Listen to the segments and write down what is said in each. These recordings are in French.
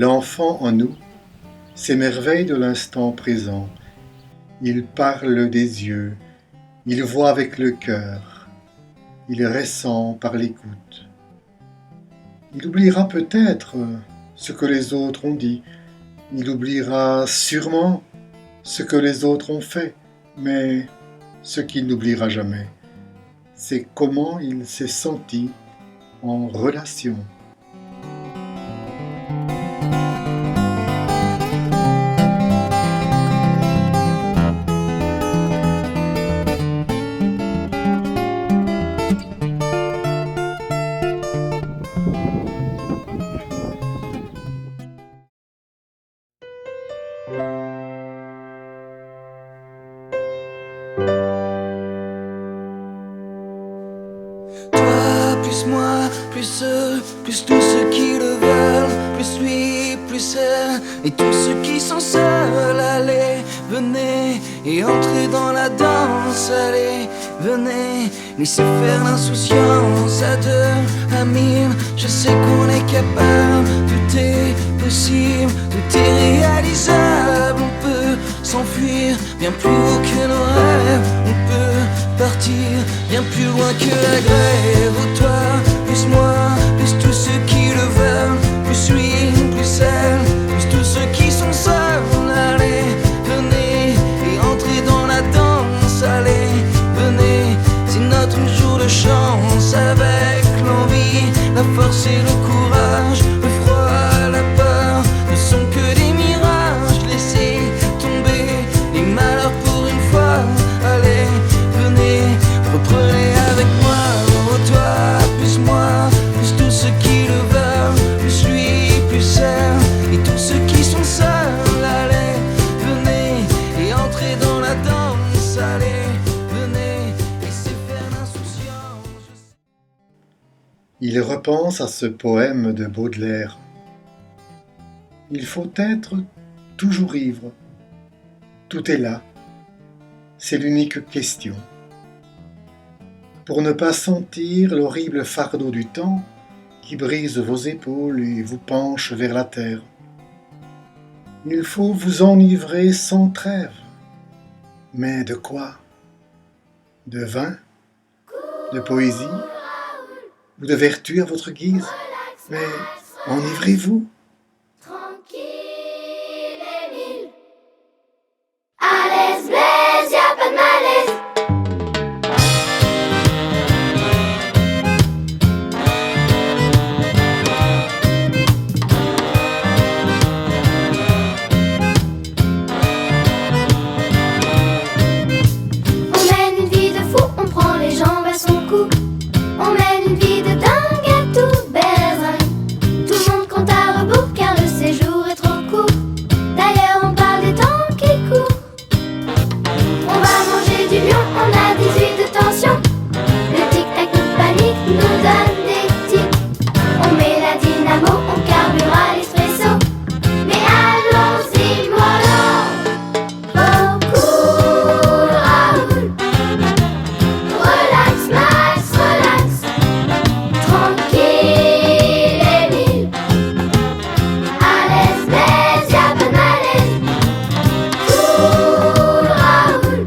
l'enfant en nous s'émerveille de l'instant présent. Il parle des yeux, il voit avec le cœur, il ressent par l'écoute. Il oubliera peut-être ce que les autres ont dit, il oubliera sûrement ce que les autres ont fait, mais ce qu'il n'oubliera jamais, c'est comment il s'est senti en relation. Toi, plus moi, plus eux, plus tous ceux qui le veulent, plus lui, plus elle, et tous ceux qui sont seuls. Allez, venez et entrez dans la danse. Allez, venez, laissez faire l'insouciance. À deux, à mille, je sais qu'on est capable. Tout est possible, tout est réalisable. On peut s'enfuir bien plus haut que nos rêves. On peut partir bien plus loin que la grève. Oh, toi, plus moi, plus tous ceux qui le veulent, plus lui, plus elle, plus tous ceux qui sont seuls. Allez, venez et entrez dans la danse. Allez, venez, c'est notre jour de chance. Avec l'envie, la force et le courage, le froid, la peur ne sont que des mirages. Laissez tomber les malheurs pour une fois. Allez, venez, reprenez avec moi. Oh, toi, plus moi, plus tous ceux qui le veulent, plus lui, plus elle, et tous ceux qui sont seuls. Allez, venez et entrez dans la danse. Allez, venez, laissez faire l'insouciance. Il repense à ce poème de Baudelaire. Il faut être toujours ivre. Tout est là. C'est l'unique question. Pour ne pas sentir l'horrible fardeau du temps qui brise vos épaules et vous penche vers la terre. Il faut vous enivrer sans trêve. Mais de quoi? De vin? De poésie? Ou de vertu à votre guise? Mais enivrez-vous. Tranquille Émile. À l'aise, blaise, y'a pas de malaise. On mène une vie de fou, on prend les jambes à son cou. On mène une vie de dingue à tout berzingue. Tout le monde compte à rebours car le séjour est trop court. D'ailleurs on parle des temps qui courent. On va manger du lion, on a 18 de tension. Le tic-tac nous panique, nous donne des tics. On met la dynamo, on carbure à l'espresso. Mais allons-y mollo. Au cool Raoul. Relax Max, relax. Tranquille Émile. À l'aise, blaise, y'a pas de malaise. Cool Raoul.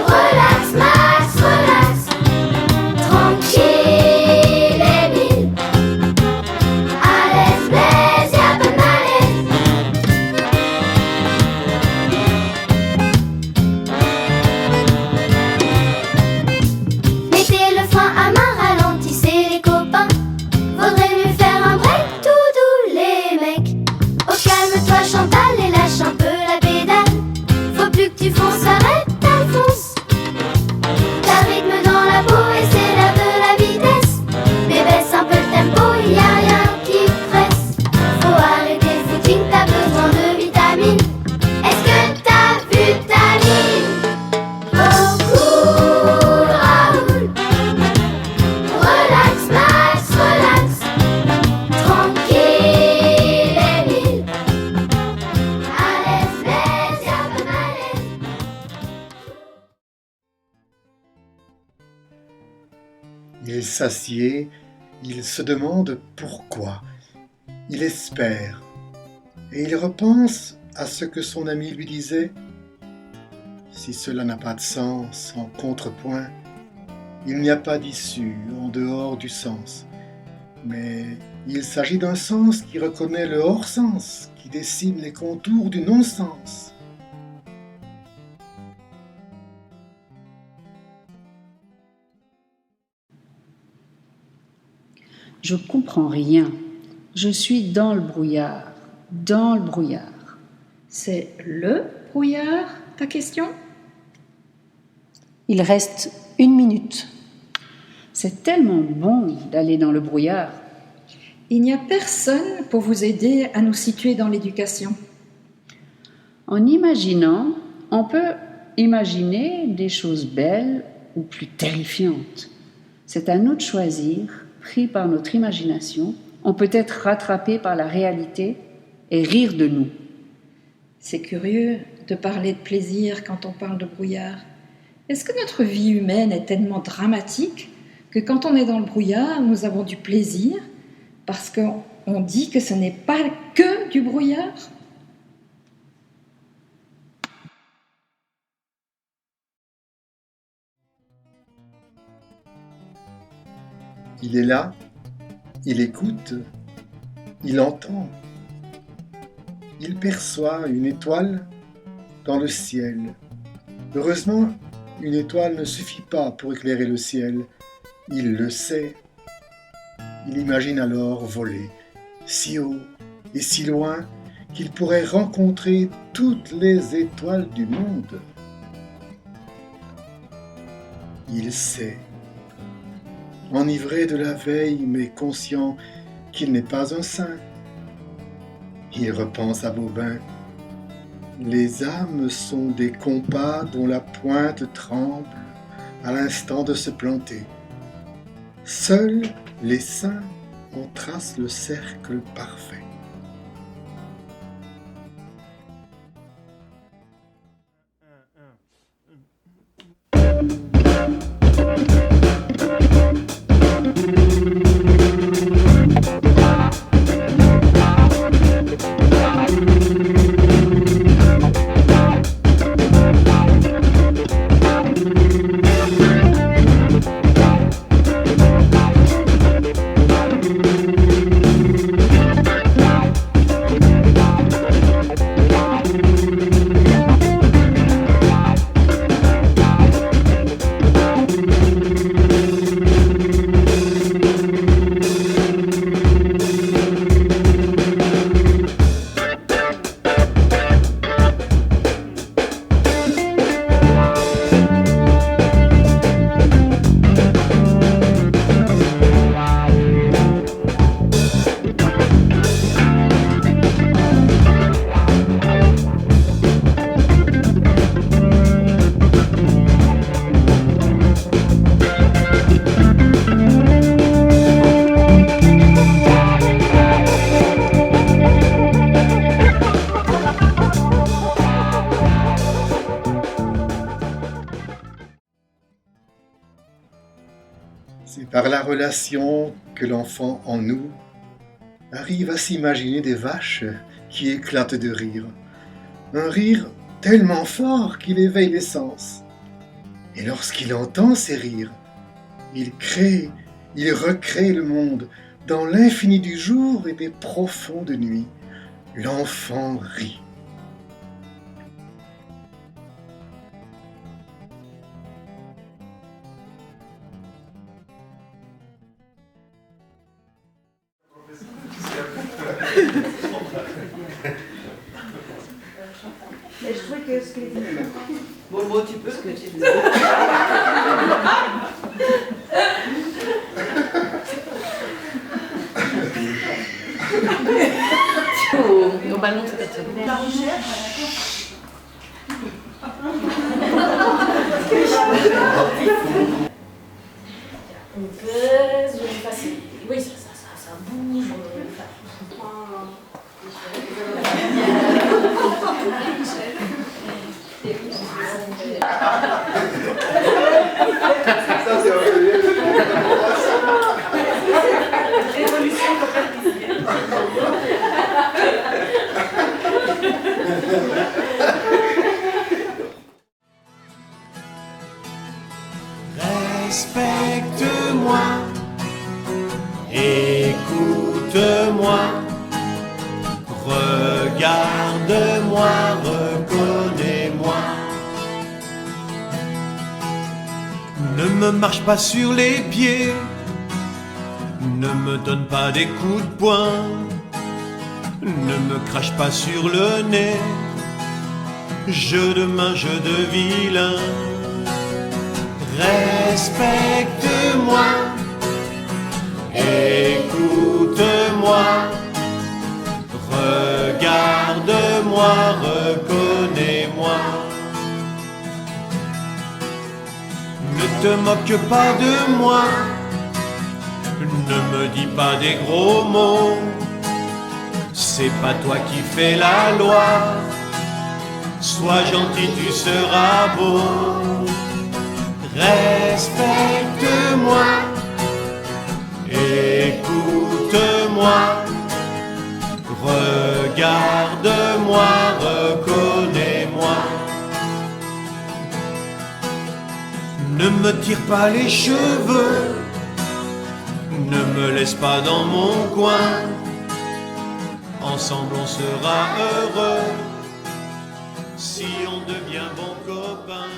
Relax Max, relax. Tranquille Émile. À l'aise, blaise, y'a pas de malaise. Mettez le frein à main, ralentissez les copains. Vaudrait mieux faire un break tout doux les mecs. Au calme-toi Chantal et lâche un peu la pédale. Faut plus que tu fonces, arrête, Alphonse. T'as le rythme dans la peau et c'est l'heure de la vitesse. Mais baisse un peu le tempo, y a rien qui presse. Faut arrêter le footing, t'as besoin de vitamines. Est-ce que t'as vu ta ligne? Oh cool Raoul. Relax Max, relax. Tranquille Émile. À l'aise, blaise, y'a pas de malaise. Il s'assied, il se demande pourquoi. Il espère, et il repense à ce que son ami lui disait. Si cela n'a pas de sens en contrepoint, il n'y a pas d'issue en dehors du sens. Mais il s'agit d'un sens qui reconnaît le hors-sens, qui dessine les contours du non-sens. Je comprends rien. Je suis dans le brouillard. Dans le brouillard. C'est le brouillard, ta question ? Il reste 1 minute. C'est tellement bon d'aller dans le brouillard. Il n'y a personne pour vous aider à nous situer dans l'éducation. En imaginant, on peut imaginer des choses belles ou plus terrifiantes. C'est à nous de choisir, pris par notre imagination. On peut être rattrapé par la réalité et rire de nous. C'est curieux de parler de plaisir quand on parle de brouillard. Est-ce que notre vie humaine est tellement dramatique que quand on est dans le brouillard, nous avons du plaisir parce qu'on dit que ce n'est pas que du brouillard ? Il est là, il écoute, il entend. Il perçoit une étoile dans le ciel. Heureusement, une étoile ne suffit pas pour éclairer le ciel. Il le sait. Il imagine alors voler, si haut et si loin qu'il pourrait rencontrer toutes les étoiles du monde. Il sait. Enivré de la veille, mais conscient qu'il n'est pas un saint. Il repense à Bobin. Les âmes sont des compas dont la pointe tremble à l'instant de se planter. Seuls les saints en tracent le cercle parfait. C'est par la relation que l'enfant en nous arrive à s'imaginer des vaches qui éclatent de rire. Un rire tellement fort qu'il éveille les sens. Et lorsqu'il entend ces rires, il crée, il recrée le monde dans l'infini du jour et des profondes nuits. L'enfant rit. Mais je trouvais que ce que Bon, tu peux ce que tu dis. Au ballon, peut-être. la recherche, On pèse, facile. Oui, ça bouge. Ça, c'est un évolution complète. Respecte-moi, écoute-moi, regarde-moi, reconnais-moi. Ne me marche pas sur les pieds, ne me donne pas des coups de poing, ne me crache pas sur le nez, jeu de main, jeu de vilain. Respecte-moi, écoute-moi, regarde-moi, reconnais-moi. Ne te moque pas de moi, ne me dis pas des gros mots, c'est pas toi qui fais la loi, sois gentil, tu seras beau. Respecte-moi, écoute-moi, regarde-moi, reconnais-moi. Ne me tire pas les cheveux, ne me laisse pas dans mon coin, ensemble on sera heureux si on devient bons copains.